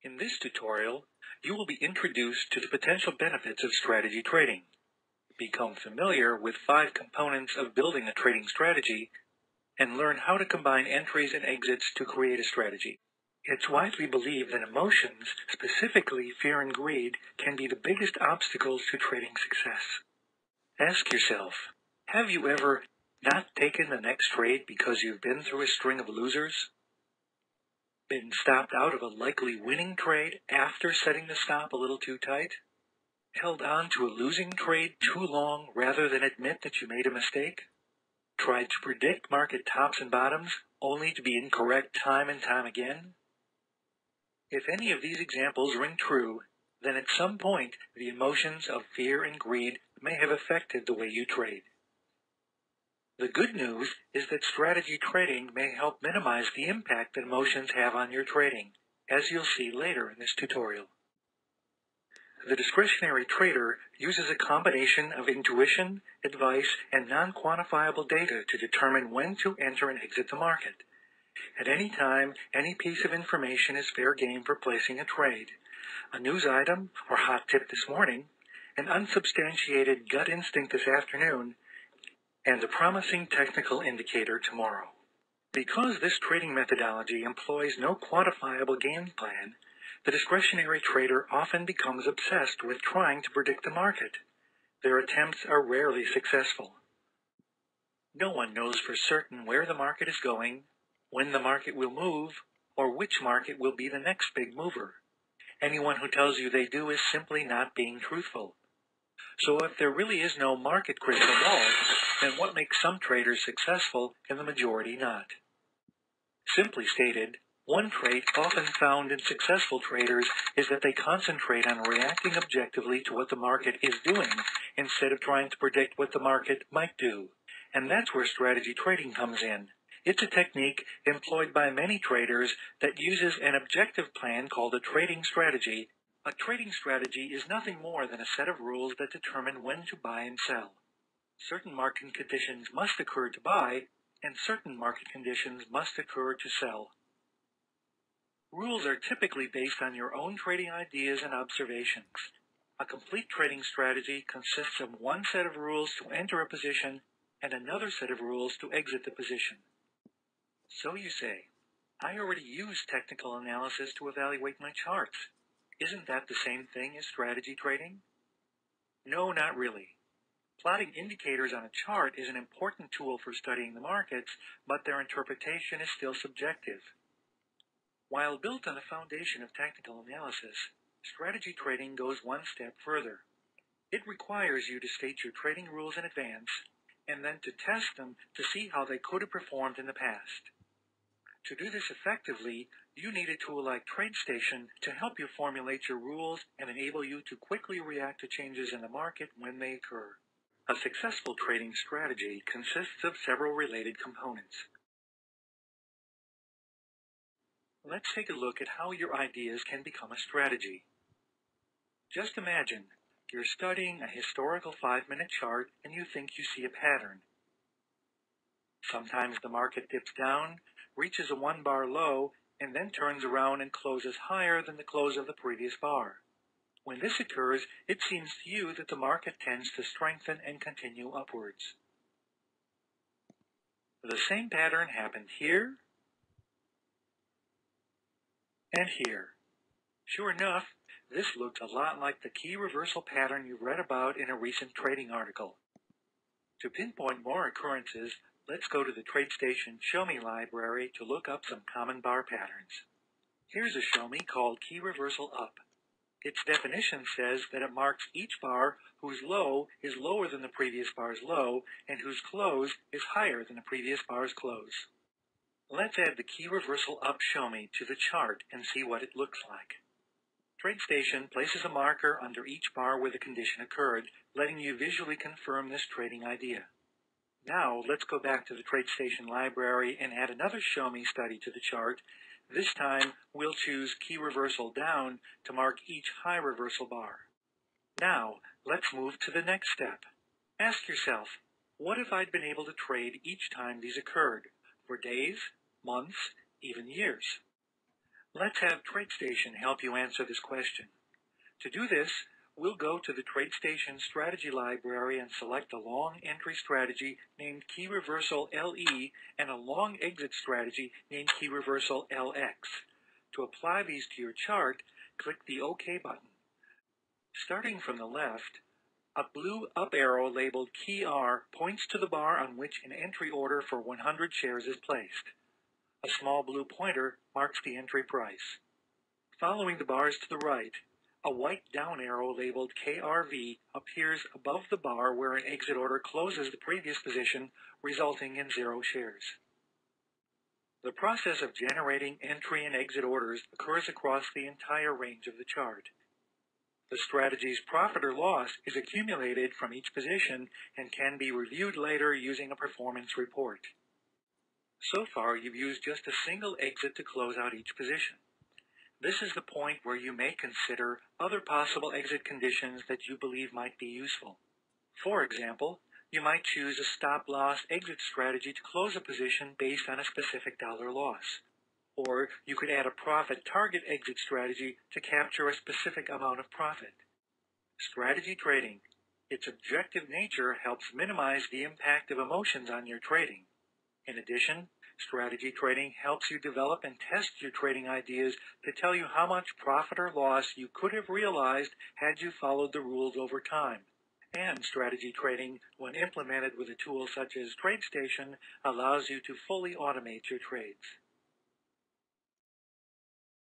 In this tutorial, you will be introduced to the potential benefits of strategy trading, become familiar with 5 components of building a trading strategy, and learn how to combine entries and exits to create a strategy. It's widely believed that emotions, specifically fear and greed, can be the biggest obstacles to trading success. Ask yourself, have you ever not taken the next trade because you've been through a string of losers? Been stopped out of a likely winning trade after setting the stop a little too tight? Held on to a losing trade too long rather than admit that you made a mistake? Tried to predict market tops and bottoms only to be incorrect time and time again? If any of these examples ring true, then at some point the emotions of fear and greed may have affected the way you trade. The good news is that strategy trading may help minimize the impact that emotions have on your trading, as you'll see later in this tutorial. The discretionary trader uses a combination of intuition, advice, and non-quantifiable data to determine when to enter and exit the market. At any time, any piece of information is fair game for placing a trade. A news item or hot tip this morning, an unsubstantiated gut instinct this afternoon, and a promising technical indicator tomorrow. Because this trading methodology employs no quantifiable game plan, the discretionary trader often becomes obsessed with trying to predict the market. Their attempts are rarely successful. No one knows for certain where the market is going, when the market will move, or which market will be the next big mover. Anyone who tells you they do is simply not being truthful. So if there really is no market crystal ball, then what makes some traders successful and the majority not? Simply stated, one trait often found in successful traders is that they concentrate on reacting objectively to what the market is doing instead of trying to predict what the market might do. And that's where strategy trading comes in. It's a technique employed by many traders that uses an objective plan called a trading strategy. A trading strategy is nothing more than a set of rules that determine when to buy and sell. Certain market conditions must occur to buy, and certain market conditions must occur to sell. Rules are typically based on your own trading ideas and observations. A complete trading strategy consists of one set of rules to enter a position and another set of rules to exit the position. So you say, I already use technical analysis to evaluate my charts. Isn't that the same thing as strategy trading? No, not really. Plotting indicators on a chart is an important tool for studying the markets, but their interpretation is still subjective. While built on a foundation of technical analysis, strategy trading goes one step further. It requires you to state your trading rules in advance, and then to test them to see how they could have performed in the past. To do this effectively, you need a tool like Tradestation to help you formulate your rules and enable you to quickly react to changes in the market when they occur. A successful trading strategy consists of several related components. Let's take a look at how your ideas can become a strategy. Just imagine you're studying a historical 5-minute chart and you think you see a pattern. Sometimes the market dips down, reaches a 1-bar low, and then turns around and closes higher than the close of the previous bar. When this occurs, it seems to you that the market tends to strengthen and continue upwards. The same pattern happened here and here. Sure enough, this looked a lot like the key reversal pattern you read about in a recent trading article. To pinpoint more occurrences, let's go to the Tradestation Show Me library to look up some common bar patterns. Here's a Show Me called Key Reversal Up. Its definition says that it marks each bar whose low is lower than the previous bar's low and whose close is higher than the previous bar's close. Let's add the Key Reversal Up Show Me to the chart and see what it looks like. Tradestation places a marker under each bar where the condition occurred, letting you visually confirm this trading idea. Now, let's go back to the Tradestation library and add another Show Me study to the chart. This time, we'll choose Key Reversal Down to mark each high reversal bar. Now, let's move to the next step. Ask yourself, what if I'd been able to trade each time these occurred, for days, months, even years? Let's have Tradestation help you answer this question. To do this, we'll go to the Tradestation Strategy Library and select a long entry strategy named Key Reversal LE and a long exit strategy named Key Reversal LX. To apply these to your chart, click the OK button. Starting from the left, a blue up arrow labeled Key R points to the bar on which an entry order for 100 shares is placed. A small blue pointer marks the entry price. Following the bars to the right, a white down arrow labeled KRV appears above the bar where an exit order closes the previous position, resulting in 0 shares. The process of generating entry and exit orders occurs across the entire range of the chart. The strategy's profit or loss is accumulated from each position and can be reviewed later using a performance report. So far, you've used just a single exit to close out each position. This is the point where you may consider other possible exit conditions that you believe might be useful. For example, you might choose a stop-loss exit strategy to close a position based on a specific dollar loss. Or you could add a profit target exit strategy to capture a specific amount of profit. Strategy trading, its objective nature helps minimize the impact of emotions on your trading. In addition, strategy trading helps you develop and test your trading ideas to tell you how much profit or loss you could have realized had you followed the rules over time. And strategy trading, when implemented with a tool such as Tradestation, allows you to fully automate your trades.